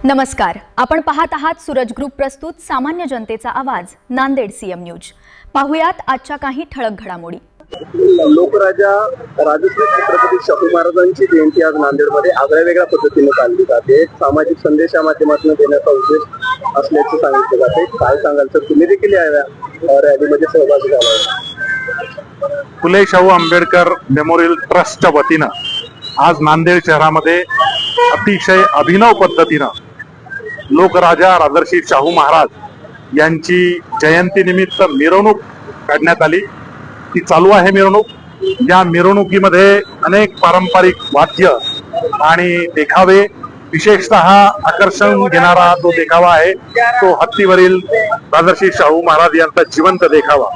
नमस्कार, आपण पाहत आहात सूरज ग्रुप प्रस्तुत सामान्य जनतेचा आवाज नांदेड सीएम न्यूज। पाहुयात आजच्या काही ठळक घडामोडी। लोकराजा राजश्री छत्रपती शाहू महाराजांची जयंती आज नांदेडमध्ये आगळ्यावेगळ्या पद्धतीने साजरी जाते। सामाजिक संदेश या माध्यमातून देण्याचा उद्देश असल्याचे सांगितले जाते। काय सांगाल सर, तुम्ही देखील या रॅलीमध्ये सहभागी झाला? फुले शाहू आंबेडकर मेमोरियल ट्रस्टच्या वतीनं आज नांदेड शहरामध्ये अतिशय अभिनव पद्धतीनं लोकराजा राजर्षी शाहू महाराज यांची जयंती निमित्त मिरवणूक काढण्यात आली। ती चालू आहे मिरवणूक। या मिरवणुकीमध्ये अनेक पारंपरिक वाद्य आणि देखावे, विशेषतः आकर्षण घेणारा जो देखावा आहे तो हत्तीवरील राजर्षी शाहू महाराज यांचा जिवंत देखावा।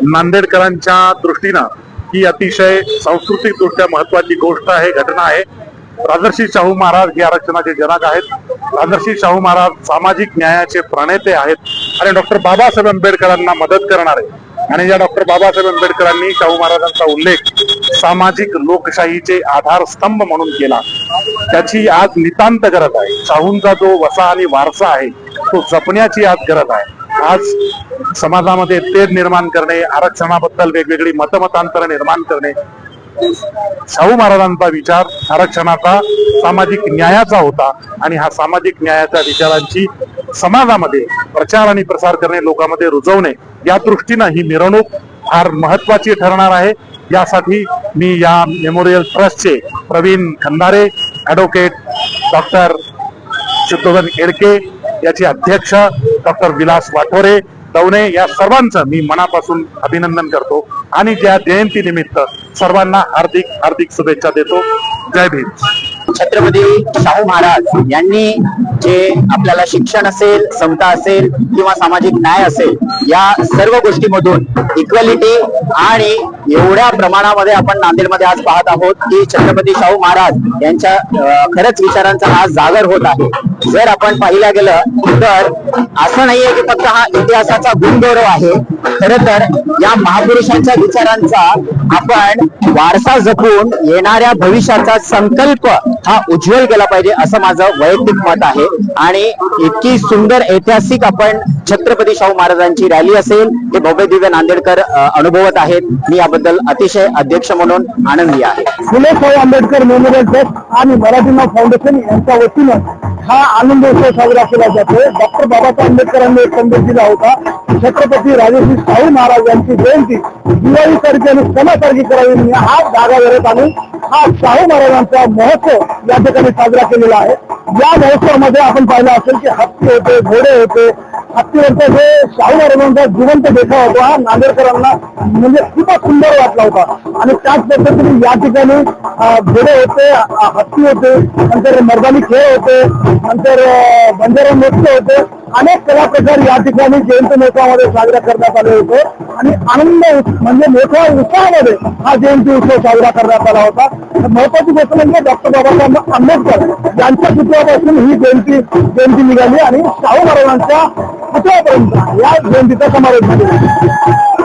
नांदेडकरांच्या दृष्टीनं ही अतिशय सांस्कृतिक दृष्ट्या महत्वाची गोष्ट आहे, घटना आहे। राजर्षी शाहू महाराज हे आरक्षणाचे जनक आहेत। राजर्षी शाहू महाराज सामाजिक न्यायाचे प्रणेते आहेत आणि डॉक्टर बाबासाहेब आंबेडकरांना मदत करणारे। आणि या डॉक्टर बाबासाहेब आंबेडकरांनी शाहू महाराजांचा उल्लेख सामाजिक लोकशाहीचे आधारस्तंभ म्हणून केला, त्याची आज नितांत गरज आहे। शाहूंचा जो वसा आणि वारसा आहे तो जपण्याची आज गरज आहे। आज समाजामध्ये तेढ निर्माण करणे, आरक्षणाबद्दल वेगवेगळी मतमतांतर निर्माण करणे, शाहू महाराजांचा विचार आरक्षणाचा सामाजिक न्यायाचा होता आणि हा सामाजिक न्यायाच्या विचारांची समाजामध्ये प्रचार आणि प्रसार करणे, लोकांमध्ये रुजवणे, या दृष्टीनं ही मिरवणूक फार महत्वाची ठरणार आहे। यासाठी मी या मेमोरियल ट्रस्टचे प्रवीण खंदारे, ॲडव्होकेट डॉक्टर शुद्धोधन एडके, याचे अध्यक्ष डॉक्टर विलास वाठोरे दवणे, या सर्वांचं मी मनापासून अभिनंदन करतो आणि त्या जयंती निमित्त सर्वांना हार्दिक हार्दिक शुभेच्छा देतो। जय भीम। छत्रपती शाहू महाराज यांनी जे आपल्याला शिक्षण असेल, समता असेल किंवा सामाजिक न्याय असेल, या सर्व गोष्टीमधून इक्वॅलिटी आणि एवढ्या प्रमाणामध्ये आपण नांदेडमध्ये आज पाहत आहोत की छत्रपती शाहू महाराज यांच्या खरंच विचारांचा आज जागर होत आहे। जर आपण पाहिलं गेलं तर असं नाहीये की फक्त हा इतिहासाचा गुणगौरव आहे, खरं तर या महापुरुषांच्या विचारांचा आपण वारसा जपून येणाऱ्या भविष्याचा संकल्प हा उज्ज्वल केला पाहिजे असं माझं वैयक्तिक मत आहे। आणि इतकी सुंदर ऐतिहासिक आपण छत्रपती शाहू महाराजांची रॅली असेल हे भव्य दिव्य नांदेडकर अनुभवत आहेत। मी याबद्दल अतिशय अध्यक्ष म्हणून आनंदी आहे। फुले शाहू आंबेडकर मेमोरियल ट्रस्ट आणि मराठी नाव फाउंडेशन यांच्या वतीनं हा आनंद उत्सव साजरा केला जातो। डॉक्टर बाबासाहेब आंबेडकरांनी एक संदेश दिला होता, छत्रपती राजर्षी शाहू महाराज यांची जयंती दिवाळीसारखी आणि सणासारखी करावी, हा धागा धरत आणि हा शाहू महाराजांचा महोत्सव या ठिकाणी साजरा केलेला आहे। या महोत्सवामध्ये आपण पाहिलं असेल की हत्ती होते, घोडे होते। हत्तीवरचा जे शाहू महाराजांचा जिवंत देखावा होता हा नांदेडकरांना म्हणजे खूपच सुंदर वाटला होता। आणि त्याच पद्धतीने या ठिकाणी घोडे होते, हत्ती होते, नंतर मर्दानी खेळ होते, नंतर बंजारा नृत्य होते, अनेक कला प्रकार या ठिकाणी जयंती महोत्सवामध्ये साजरा करण्यात आले होते। आणि आनंद म्हणजे मोठ्या उत्साहामध्ये हा जयंती उत्सव साजरा करण्यात आला होता। महत्वाची गोष्ट म्हणजे डॉक्टर बाबासाहेब आंबेडकर यांच्या पुतळ्यापासून ही जयंती निघाली आणि शाहू महाराजांच्या पुतळ्यापर्यंत या जयंतीचा समारोप झाला।